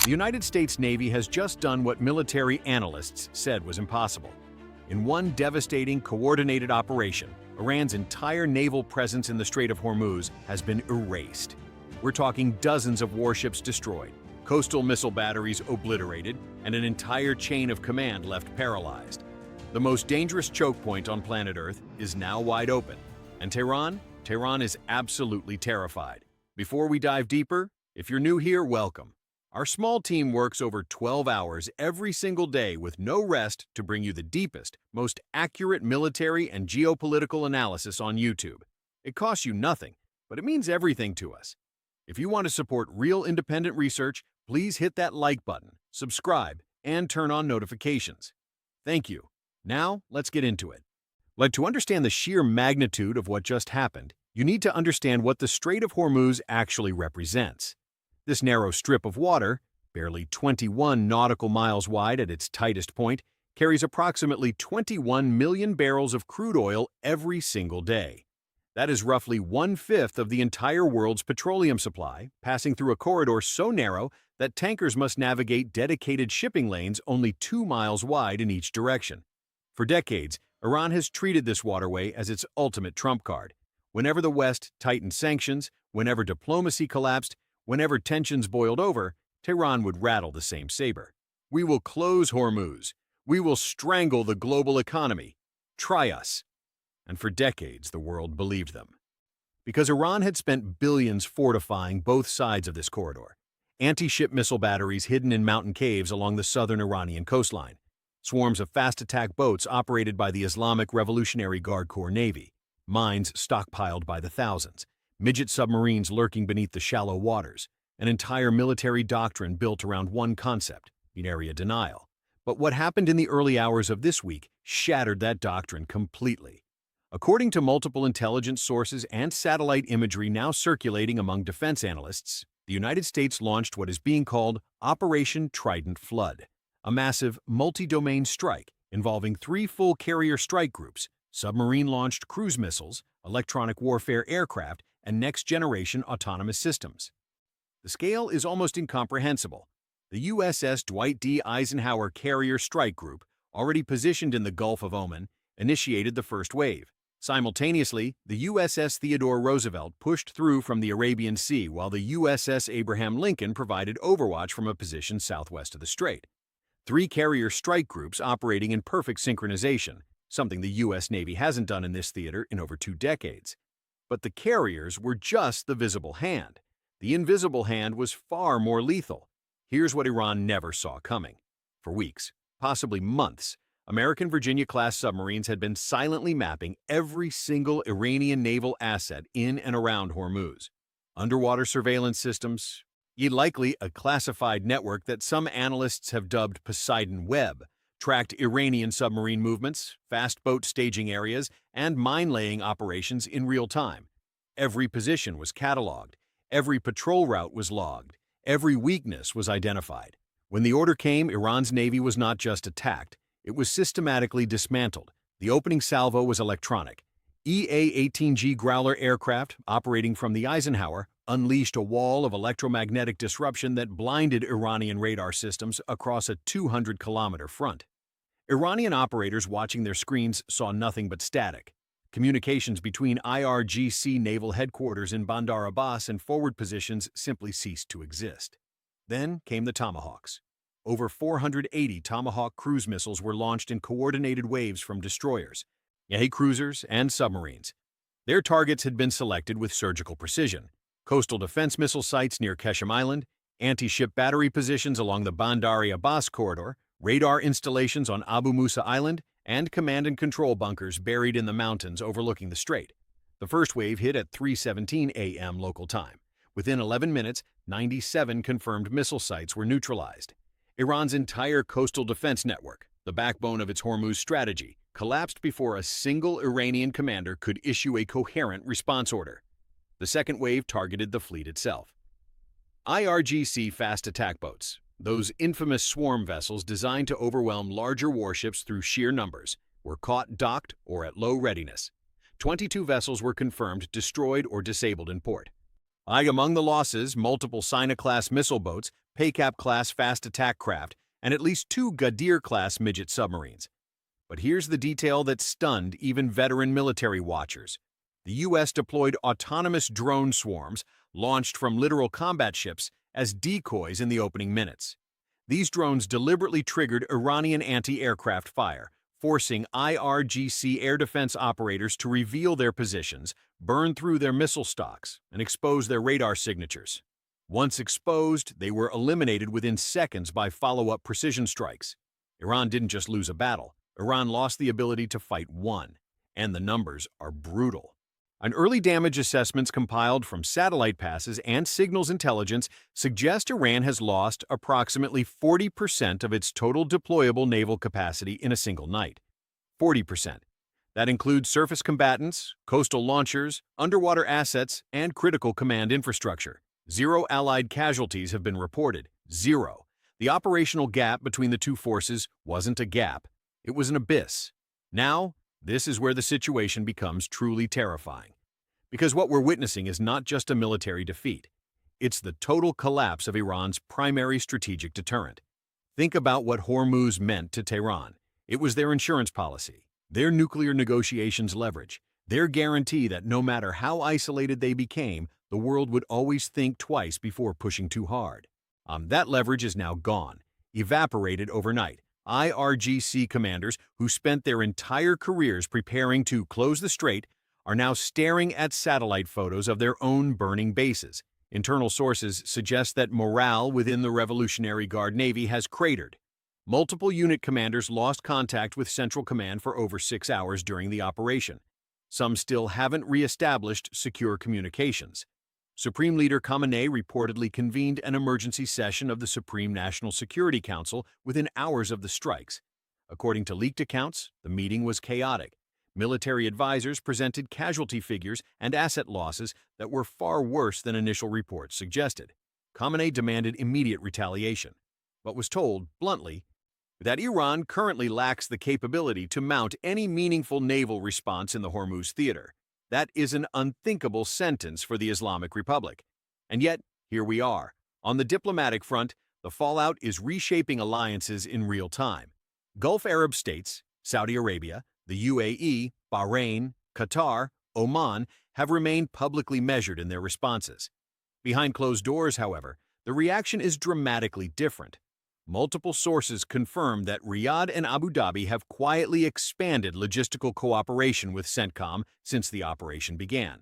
The United States Navy has just done what military analysts said was impossible. In one devastating, coordinated operation, Iran's entire naval presence in the Strait of Hormuz has been erased. We're talking dozens of warships destroyed, coastal missile batteries obliterated, and an entire chain of command left paralyzed. The most dangerous choke point on planet Earth is now wide open. And Tehran is absolutely terrified. Before we dive deeper, if you're new here, welcome. Our small team works over 12 hours every single day with no rest to bring you the deepest, most accurate military and geopolitical analysis on YouTube. It costs you nothing, but it means everything to us. If you want to support real independent research, please hit that like button, subscribe, and turn on notifications. Thank you. Now, let's get into it. To understand the sheer magnitude of what just happened, you need to understand what the Strait of Hormuz actually represents. This narrow strip of water, barely 21 nautical miles wide at its tightest point, carries approximately 21 million barrels of crude oil every single day. That is roughly 1/5 of the entire world's petroleum supply, passing through a corridor so narrow that tankers must navigate dedicated shipping lanes only 2 miles wide in each direction. For decades, Iran has treated this waterway as its ultimate trump card. Whenever the West tightened sanctions, whenever diplomacy collapsed, whenever tensions boiled over, Tehran would rattle the same saber. We will close Hormuz. We will strangle the global economy. Try us. And for decades, the world believed them. Because Iran had spent billions fortifying both sides of this corridor. Anti-ship missile batteries hidden in mountain caves along the southern Iranian coastline. Swarms of fast-attack boats operated by the Islamic Revolutionary Guard Corps Navy. Mines stockpiled by the thousands. Midget submarines lurking beneath the shallow waters, an entire military doctrine built around one concept, area denial. But what happened in the early hours of this week shattered that doctrine completely. According to multiple intelligence sources and satellite imagery now circulating among defense analysts, the United States launched what is being called Operation Trident Flood, a massive multi-domain strike involving 3 full carrier strike groups, submarine-launched cruise missiles, electronic warfare aircraft, and next-generation autonomous systems. The scale is almost incomprehensible. The USS Dwight D. Eisenhower Carrier Strike Group, already positioned in the Gulf of Oman, initiated the first wave. Simultaneously, the USS Theodore Roosevelt pushed through from the Arabian Sea while the USS Abraham Lincoln provided overwatch from a position southwest of the strait. 3 carrier strike groups operating in perfect synchronization, something the U.S. Navy hasn't done in this theater in over 2 decades. But the carriers were just the visible hand. The invisible hand was far more lethal. Here's what Iran never saw coming. For weeks, possibly months, American Virginia-class submarines had been silently mapping every single Iranian naval asset in and around Hormuz. Underwater surveillance systems, likely a classified network that some analysts have dubbed Poseidon Web, tracked Iranian submarine movements, fast boat staging areas, and mine-laying operations in real time. Every position was cataloged, every patrol route was logged, every weakness was identified. When the order came, Iran's navy was not just attacked, it was systematically dismantled. The opening salvo was electronic. EA-18G Growler aircraft, operating from the Eisenhower, unleashed a wall of electromagnetic disruption that blinded Iranian radar systems across a 200-kilometer front. Iranian operators watching their screens saw nothing but static. Communications between IRGC naval headquarters in Bandar Abbas and forward positions simply ceased to exist. Then came the Tomahawks. Over 480 Tomahawk cruise missiles were launched in coordinated waves from destroyers, cruisers, and submarines. Their targets had been selected with surgical precision. Coastal defense missile sites near Keshem Island, anti-ship battery positions along the Bandar Abbas corridor, radar installations on Abu Musa Island, and command and control bunkers buried in the mountains overlooking the strait. The first wave hit at 3:17 a.m. local time. Within 11 minutes, 97 confirmed missile sites were neutralized. Iran's entire coastal defense network, the backbone of its Hormuz strategy, collapsed before a single Iranian commander could issue a coherent response order. The second wave targeted the fleet itself. IRGC fast attack boats, those infamous swarm vessels designed to overwhelm larger warships through sheer numbers, were caught docked or at low readiness. 22 vessels were confirmed destroyed or disabled in port. Among the losses, multiple Zona-class missile boats, Paycap-class fast attack craft, and at least 2 Ghadir-class midget submarines. But here's the detail that stunned even veteran military watchers. The U.S. deployed autonomous drone swarms, launched from literal combat ships, as decoys in the opening minutes. These drones deliberately triggered Iranian anti-aircraft fire, forcing IRGC air defense operators to reveal their positions, burn through their missile stocks, and expose their radar signatures. Once exposed, they were eliminated within seconds by follow-up precision strikes. Iran didn't just lose a battle. Iran lost the ability to fight one, and the numbers are brutal. An early damage assessments compiled from satellite passes and signals intelligence suggest Iran has lost approximately 40% of its total deployable naval capacity in a single night. 40%. That includes surface combatants, coastal launchers, underwater assets, and critical command infrastructure. 0 Allied casualties have been reported. 0. The operational gap between the two forces wasn't a gap. It was an abyss. Now, this is where the situation becomes truly terrifying. Because what we're witnessing is not just a military defeat. It's the total collapse of Iran's primary strategic deterrent. Think about what Hormuz meant to Tehran. It was their insurance policy, their nuclear negotiations leverage, their guarantee that no matter how isolated they became, the world would always think twice before pushing too hard. That leverage is now gone, evaporated overnight. IRGC commanders who spent their entire careers preparing to close the strait are now staring at satellite photos of their own burning bases. Internal sources suggest that morale within the Revolutionary Guard Navy has cratered. Multiple unit commanders lost contact with Central Command for over 6 hours during the operation. Some still haven't re-established secure communications. Supreme Leader Khamenei reportedly convened an emergency session of the Supreme National Security Council within hours of the strikes. According to leaked accounts, the meeting was chaotic. Military advisors presented casualty figures and asset losses that were far worse than initial reports suggested. Khamenei demanded immediate retaliation, but was told, bluntly, that Iran currently lacks the capability to mount any meaningful naval response in the Hormuz theater. That is an unthinkable sentence for the Islamic Republic. And yet, here we are. On the diplomatic front, the fallout is reshaping alliances in real time. Gulf Arab states, Saudi Arabia, the UAE, Bahrain, Qatar, Oman have remained publicly measured in their responses. Behind closed doors, however, the reaction is dramatically different. Multiple sources confirm that Riyadh and Abu Dhabi have quietly expanded logistical cooperation with CENTCOM since the operation began.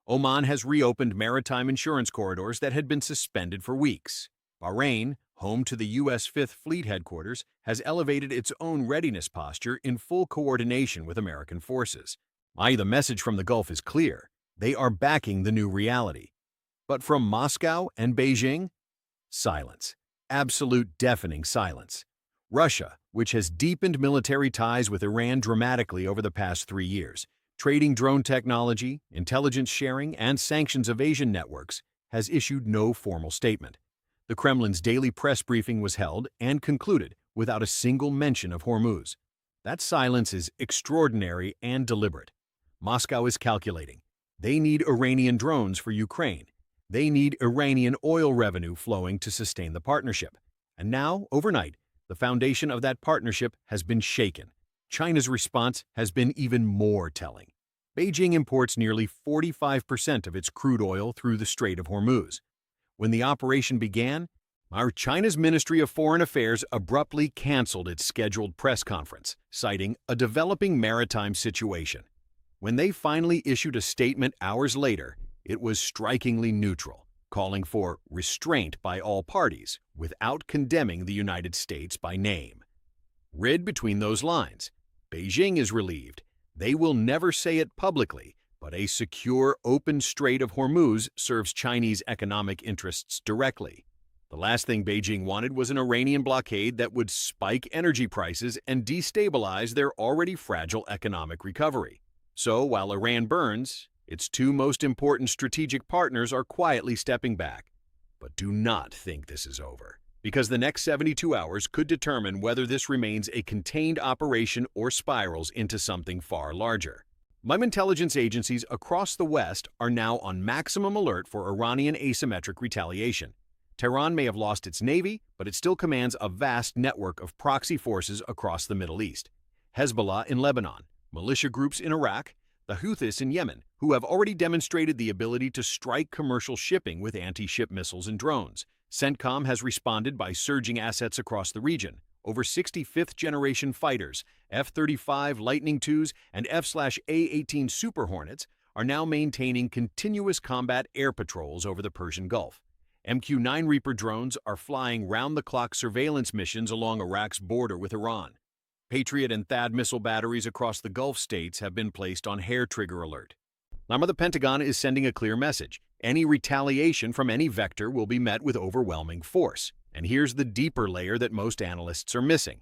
Oman has reopened maritime insurance corridors that had been suspended for weeks. Bahrain, home to the U.S. Fifth Fleet headquarters, has elevated its own readiness posture in full coordination with American forces. The message from the Gulf is clear. They are backing the new reality. But from Moscow and Beijing? Silence. Absolute deafening silence. Russia, which has deepened military ties with Iran dramatically over the past 3 years, trading drone technology, intelligence sharing, and sanctions evasion networks, has issued no formal statement. The Kremlin's daily press briefing was held and concluded without a single mention of Hormuz. That silence is extraordinary and deliberate. Moscow is calculating. They need Iranian drones for Ukraine. They need Iranian oil revenue flowing to sustain the partnership. And now, overnight, the foundation of that partnership has been shaken. China's response has been even more telling. Beijing imports nearly 45% of its crude oil through the Strait of Hormuz. When the operation began, China's Ministry of Foreign Affairs abruptly canceled its scheduled press conference, citing a developing maritime situation. When they finally issued a statement hours later, it was strikingly neutral, calling for restraint by all parties without condemning the United States by name. Read between those lines, Beijing is relieved. They will never say it publicly, but a secure, open Strait of Hormuz serves Chinese economic interests directly. The last thing Beijing wanted was an Iranian blockade that would spike energy prices and destabilize their already fragile economic recovery. So, while Iran burns, its two most important strategic partners are quietly stepping back. But do not think this is over, because the next 72 hours could determine whether this remains a contained operation or spirals into something far larger. Intelligence agencies across the West are now on maximum alert for Iranian asymmetric retaliation. Tehran may have lost its navy, but it still commands a vast network of proxy forces across the Middle East. Hezbollah in Lebanon, militia groups in Iraq, the Houthis in Yemen, who have already demonstrated the ability to strike commercial shipping with anti-ship missiles and drones. CENTCOM has responded by surging assets across the region. Over 60 fifth-generation fighters, F-35 Lightning IIs and F/A-18 Super Hornets are now maintaining continuous combat air patrols over the Persian Gulf. MQ-9 Reaper drones are flying round-the-clock surveillance missions along Iraq's border with Iran. Patriot and THAAD missile batteries across the Gulf states have been placed on hair-trigger alert. Now, the Pentagon is sending a clear message. Any retaliation from any vector will be met with overwhelming force. And here's the deeper layer that most analysts are missing.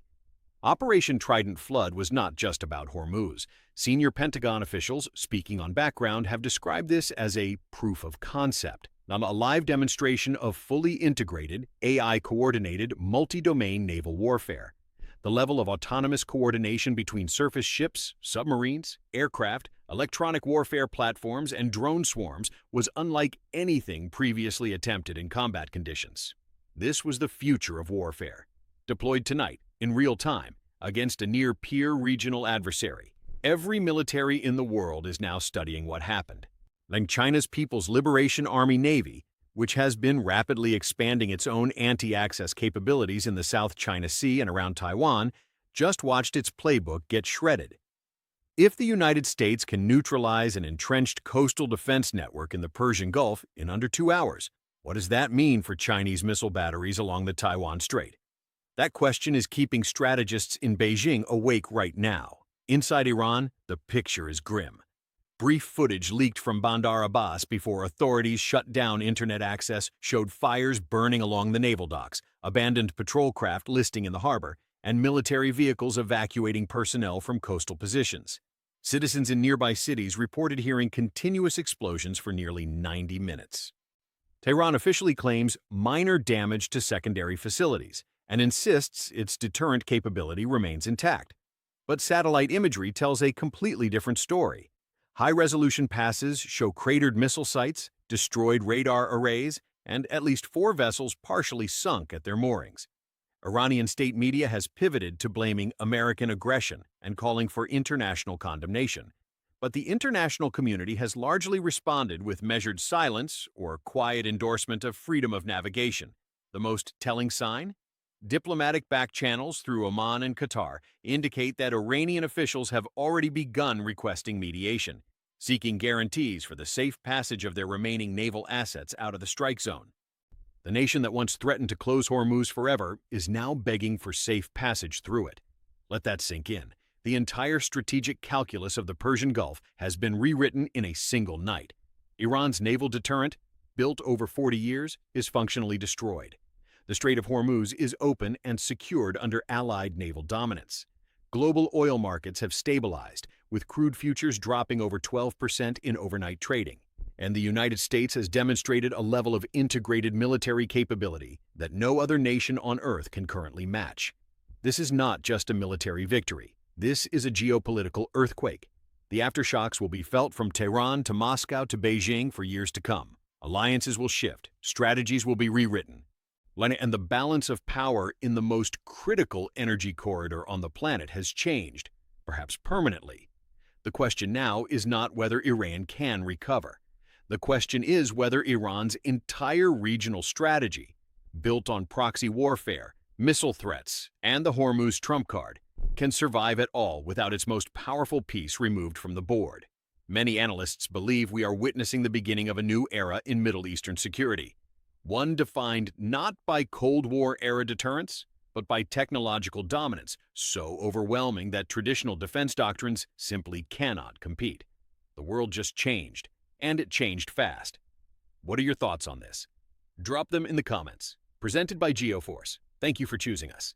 Operation Trident Flood was not just about Hormuz. Senior Pentagon officials, speaking on background, have described this as a proof of concept, not a live demonstration of fully integrated, AI-coordinated, multi-domain naval warfare. The level of autonomous coordination between surface ships, submarines, aircraft, electronic warfare platforms, and drone swarms was unlike anything previously attempted in combat conditions. This was the future of warfare, deployed tonight, in real time, against a near-peer regional adversary. Every military in the world is now studying what happened. Like China's People's Liberation Army Navy, which has been rapidly expanding its own anti-access capabilities in the South China Sea and around Taiwan, just watched its playbook get shredded. If the United States can neutralize an entrenched coastal defense network in the Persian Gulf in under 2 hours, what does that mean for Chinese missile batteries along the Taiwan Strait? That question is keeping strategists in Beijing awake right now. Inside Iran, the picture is grim. Brief footage leaked from Bandar Abbas before authorities shut down internet access showed fires burning along the naval docks, abandoned patrol craft listing in the harbor, and military vehicles evacuating personnel from coastal positions. Citizens in nearby cities reported hearing continuous explosions for nearly 90 minutes. Tehran officially claims minor damage to secondary facilities and insists its deterrent capability remains intact. But satellite imagery tells a completely different story. High-resolution passes show cratered missile sites, destroyed radar arrays, and at least 4 vessels partially sunk at their moorings. Iranian state media has pivoted to blaming American aggression and calling for international condemnation. But the international community has largely responded with measured silence or quiet endorsement of freedom of navigation. The most telling sign? Diplomatic back channels through Oman and Qatar indicate that Iranian officials have already begun requesting mediation, seeking guarantees for the safe passage of their remaining naval assets out of the strike zone. The nation that once threatened to close Hormuz forever is now begging for safe passage through it. Let that sink in. The entire strategic calculus of the Persian Gulf has been rewritten in a single night. Iran's naval deterrent, built over 40 years, is functionally destroyed. The Strait of Hormuz is open and secured under Allied naval dominance. Global oil markets have stabilized, with crude futures dropping over 12% in overnight trading. And the United States has demonstrated a level of integrated military capability that no other nation on Earth can currently match. This is not just a military victory. This is a geopolitical earthquake. The aftershocks will be felt from Tehran to Moscow to Beijing for years to come. Alliances will shift, strategies will be rewritten, and the balance of power in the most critical energy corridor on the planet has changed, perhaps permanently. The question now is not whether Iran can recover. The question is whether Iran's entire regional strategy, built on proxy warfare, missile threats, and the Hormuz trump card, can survive at all without its most powerful piece removed from the board. Many analysts believe we are witnessing the beginning of a new era in Middle Eastern security, one defined not by Cold War-era deterrence, but by technological dominance so overwhelming that traditional defense doctrines simply cannot compete. The world just changed, and it changed fast. What are your thoughts on this? Drop them in the comments. Presented by GeoForce. Thank you for choosing us.